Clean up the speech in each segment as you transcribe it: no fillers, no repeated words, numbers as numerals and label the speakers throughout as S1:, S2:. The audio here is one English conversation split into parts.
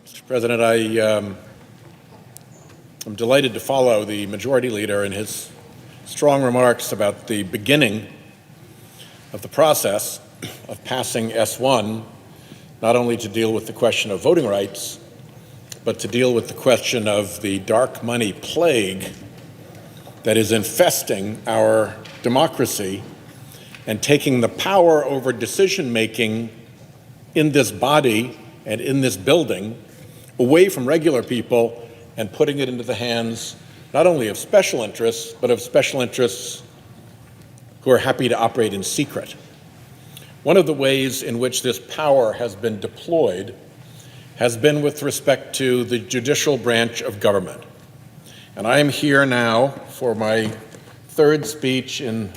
S1: Mr. President, I'm delighted to follow the Majority Leader in his strong remarks about the beginning of the process of passing S1, not only to deal with the question of voting rights, but to deal with the question of the dark money plague that is infesting our democracy and taking the power over decision-making in this body and in this building away from regular people and putting it into the hands not only of special interests, but of special interests who are happy to operate in secret. One of the ways in which this power has been deployed has been with respect to the judicial branch of government. And I am here now for my third speech in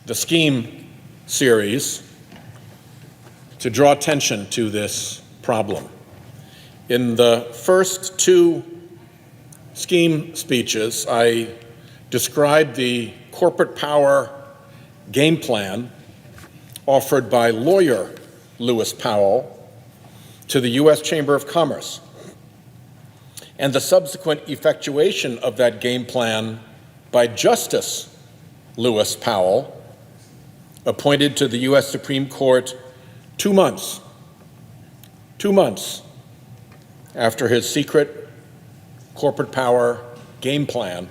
S1: the scheme series to draw attention to this problem. In the first two scheme speeches, I described the corporate power game plan offered by lawyer Lewis Powell to the U.S. Chamber of Commerce and the subsequent effectuation of that game plan by Justice Lewis Powell, appointed to the U.S. Supreme Court 2 months after his secret corporate power game plan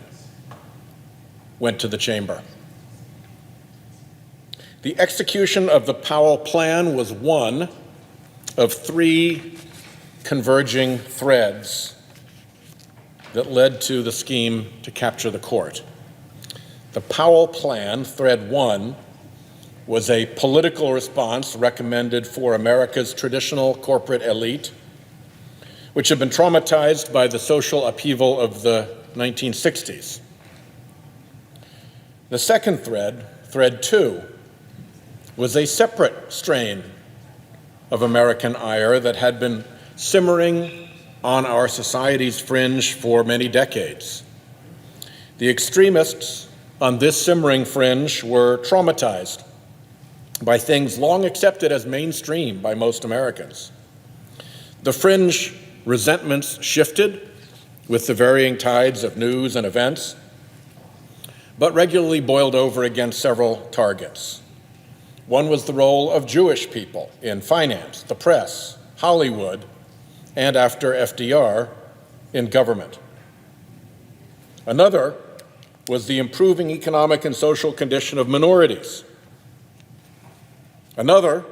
S1: went to the chamber. The execution of the Powell plan was one of three converging threads that led to the scheme to capture the court. The Powell plan, thread one, was a political response recommended for America's traditional corporate elite, which had been traumatized by the social upheaval of the 1960s. The second thread, thread two, was a separate strain of American ire that had been simmering on our society's fringe for many decades. The extremists on this simmering fringe were traumatized by things long accepted as mainstream by most Americans. The fringe resentments shifted with the varying tides of news and events, but regularly boiled over against several targets. One was the role of Jewish people in finance, the press, Hollywood, and after FDR, in government. Another was the improving economic and social condition of minorities. Another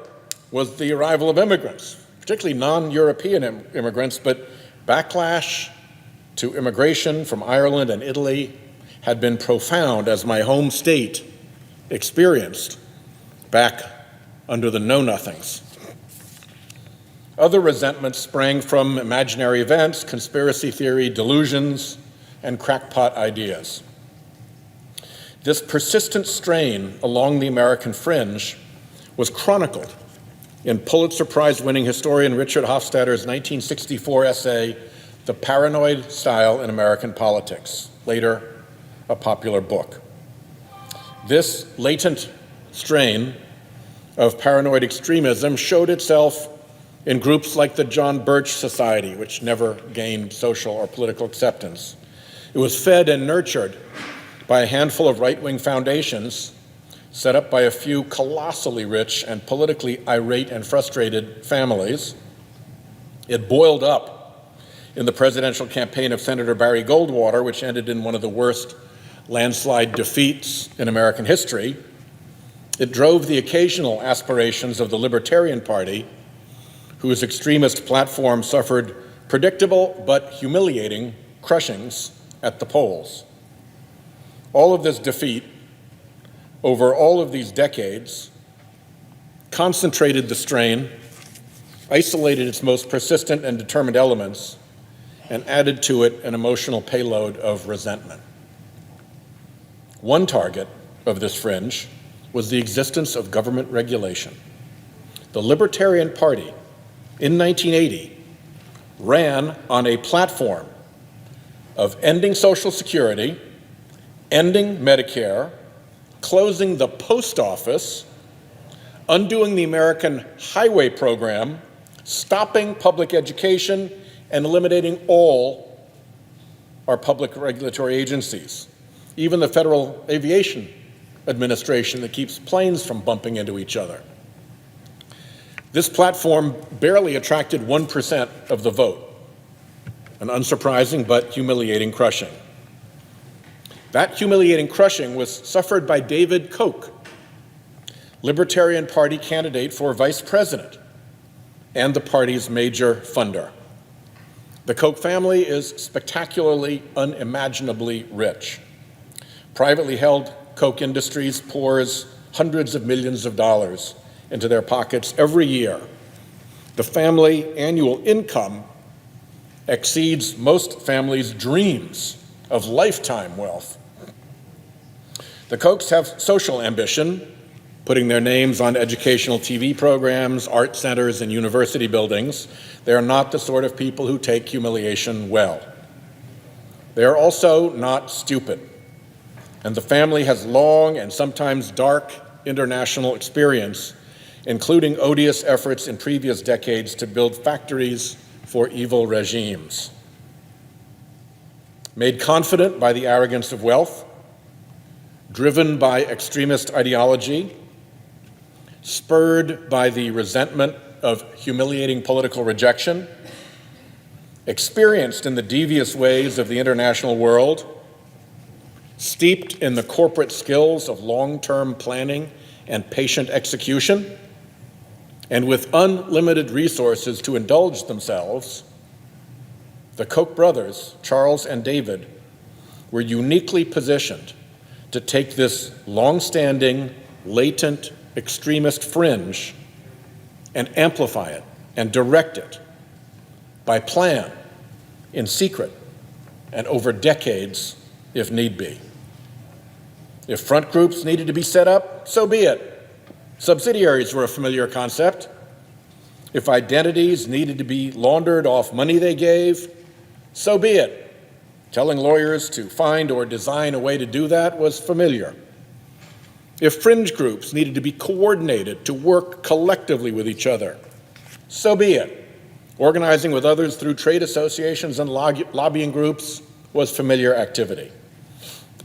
S1: was the arrival of immigrants, particularly non-European immigrants, but backlash to immigration from Ireland and Italy had been profound, as my home state experienced back under the Know-Nothings. Other resentments sprang from imaginary events, conspiracy theory, delusions, and crackpot ideas. This persistent strain along the American fringe was chronicled in Pulitzer Prize-winning historian Richard Hofstadter's 1964 essay, The Paranoid Style in American Politics, later a popular book. This latent strain of paranoid extremism showed itself in groups like the John Birch Society, which never gained social or political acceptance. It was fed and nurtured by a handful of right-wing foundations set up by a few colossally rich and politically irate and frustrated families. It boiled up in the presidential campaign of Senator Barry Goldwater, which ended in one of the worst landslide defeats in American history. It drove the occasional aspirations of the Libertarian Party, whose extremist platform suffered predictable but humiliating crushings at the polls. All of this defeat over all of these decades concentrated the strain, isolated its most persistent and determined elements, and added to it an emotional payload of resentment. One target of this fringe was the existence of government regulation. The Libertarian Party in 1980 ran on a platform of ending Social Security, ending Medicare, closing the post office, undoing the American highway program, stopping public education and eliminating all our public regulatory agencies, even the Federal Aviation Administration that keeps planes from bumping into each other. This platform barely attracted 1% of the vote, an unsurprising but humiliating crushing. That humiliating crushing was suffered by David Koch, Libertarian Party candidate for vice president and the party's major funder. The Koch family is spectacularly, unimaginably rich. Privately held Koch Industries pours hundreds of millions of dollars into their pockets every year. The family annual income exceeds most families' dreams of lifetime wealth. The Kochs have social ambition, putting their names on educational TV programs, art centers, and university buildings. They are not the sort of people who take humiliation well. They are also not stupid, and the family has long and sometimes dark international experience, including odious efforts in previous decades to build factories for evil regimes. Made confident by the arrogance of wealth, driven by extremist ideology, spurred by the resentment of humiliating political rejection, experienced in the devious ways of the international world, steeped in the corporate skills of long-term planning and patient execution, and with unlimited resources to indulge themselves, the Koch brothers, Charles and David, were uniquely positioned to take this long-standing, latent, extremist fringe and amplify it and direct it by plan, in secret, and over decades if need be. If front groups needed to be set up, so be it. Subsidiaries were a familiar concept. If identities needed to be laundered off money they gave, so be it. Telling lawyers to find or design a way to do that was familiar. If fringe groups needed to be coordinated to work collectively with each other, so be it. Organizing with others through trade associations and lobbying groups was familiar activity.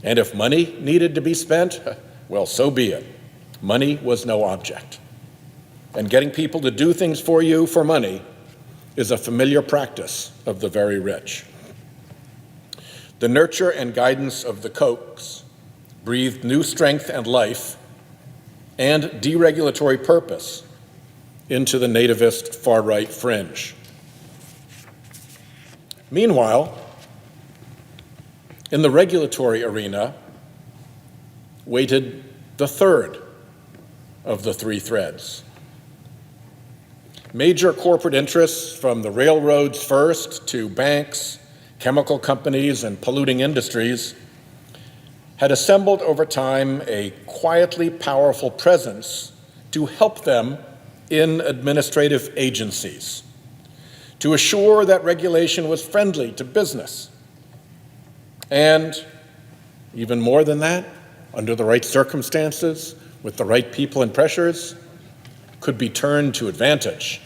S1: And if money needed to be spent, well, so be it. Money was no object. And getting people to do things for you for money is a familiar practice of the very rich. The nurture and guidance of the Kochs breathed new strength and life and deregulatory purpose into the nativist far-right fringe. Meanwhile, in the regulatory arena, waited the third of the three threads. Major corporate interests, from the railroads first to banks, chemical companies, and polluting industries, had assembled over time a quietly powerful presence to help them in administrative agencies, to assure that regulation was friendly to business, and even more than that, under the right circumstances, with the right people and pressures, could be turned to advantage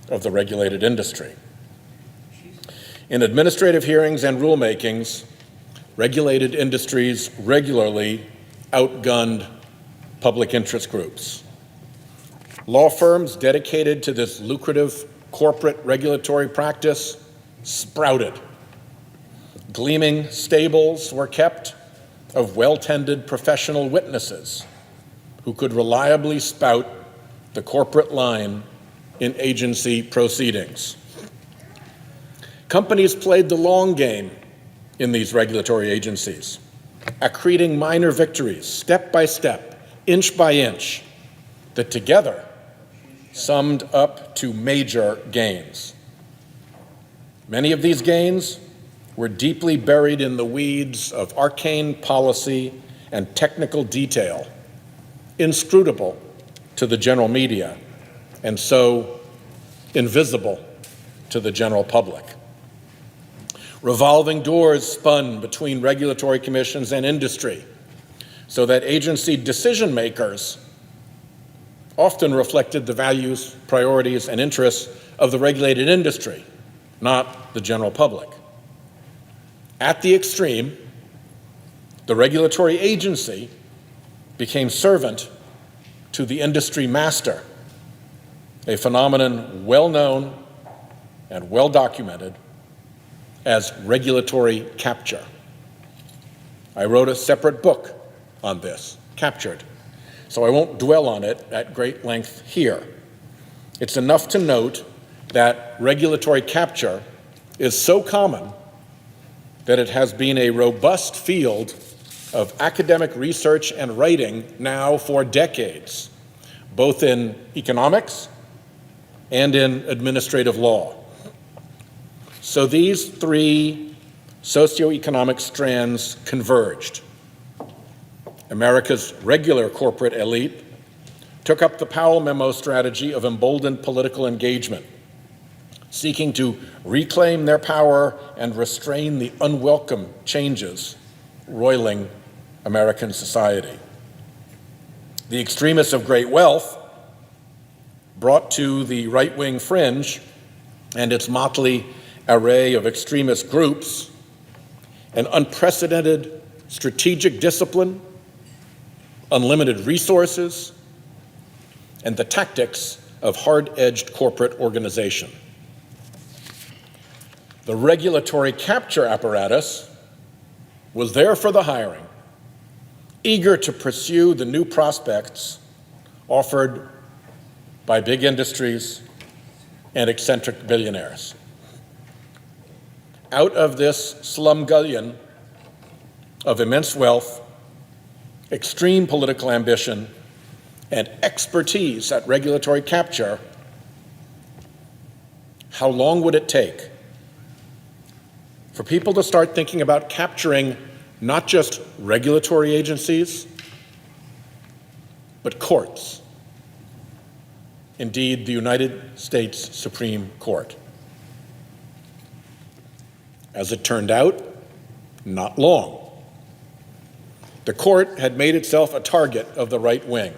S1: of the regulated industry. In administrative hearings and rulemakings, regulated industries regularly outgunned public interest groups. Law firms dedicated to this lucrative corporate regulatory practice sprouted. Gleaming stables were kept of well-tended professional witnesses who could reliably spout the corporate line in agency proceedings. Companies played the long game in these regulatory agencies, accreting minor victories, step by step, inch by inch, that together summed up to major gains. Many of these gains were deeply buried in the weeds of arcane policy and technical detail, inscrutable to the general media, and so invisible to the general public. Revolving doors spun between regulatory commissions and industry, so that agency decision makers often reflected the values, priorities, and interests of the regulated industry, not the general public. At the extreme, the regulatory agency became servant to the industry master, a phenomenon well known and well documented as regulatory capture. I wrote a separate book on this, Captured, so I won't dwell on it at great length here. It's enough to note that regulatory capture is so common that it has been a robust field of academic research and writing now for decades, both in economics and in administrative law. So these three socioeconomic strands converged. America's regular corporate elite took up the Powell Memo strategy of emboldened political engagement, seeking to reclaim their power and restrain the unwelcome changes roiling American society. The extremists of great wealth brought to the right-wing fringe and its motley array of extremist groups an unprecedented strategic discipline, unlimited resources, and the tactics of hard-edged corporate organization. The regulatory capture apparatus was there for the hiring, eager to pursue the new prospects offered by big industries and eccentric billionaires. Out of this slumgullion of immense wealth, extreme political ambition, and expertise at regulatory capture, how long would it take for people to start thinking about capturing not just regulatory agencies, but courts? Indeed, the United States Supreme Court. As it turned out, not long. The court had made itself a target of the right wing.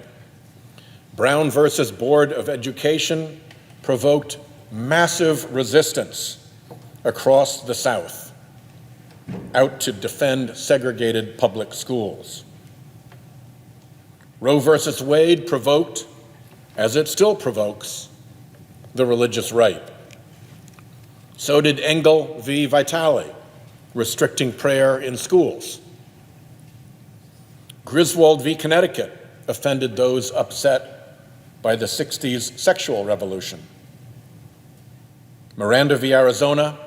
S1: Brown versus Board of Education provoked massive resistance across the South, out to defend segregated public schools. Roe versus Wade provoked, as it still provokes, the religious right. So did Engel v. Vitale, restricting prayer in schools. Griswold v. Connecticut offended those upset by the 60s sexual revolution. Miranda v. Arizona,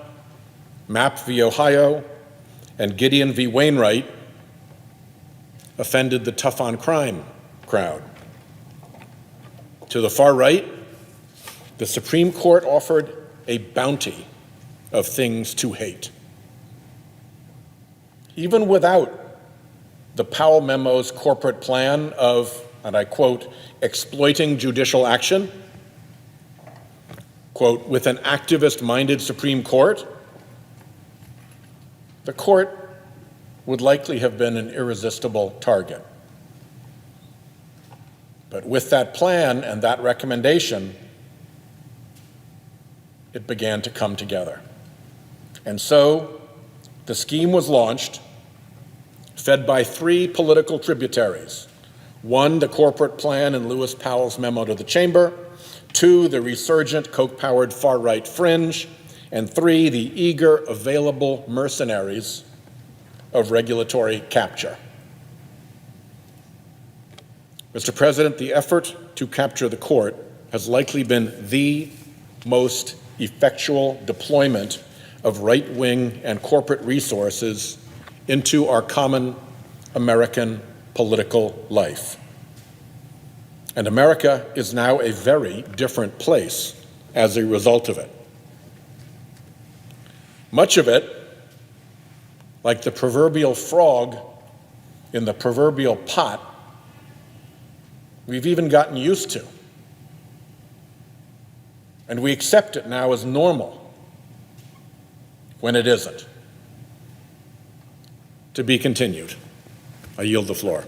S1: Mapp v. Ohio, and Gideon v. Wainwright offended the tough on crime crowd. To the far right, the Supreme Court offered a bounty of things to hate. Even without the Powell Memo's corporate plan of, and I quote, exploiting judicial action, quote, with an activist-minded Supreme Court, the court would likely have been an irresistible target. But with that plan and that recommendation, it began to come together. And so the scheme was launched, fed by three political tributaries. One, the corporate plan in Lewis Powell's memo to the chamber. Two, the resurgent Koch-powered far-right fringe. And three, the eager, available mercenaries of regulatory capture. Mr. President, the effort to capture the court has likely been the most effectual deployment of right-wing and corporate resources into our common American political life. And America is now a very different place as a result of it. Much of it, like the proverbial frog in the proverbial pot, we've even gotten used to. And we accept it now as normal when it isn't. To be continued. I yield the floor.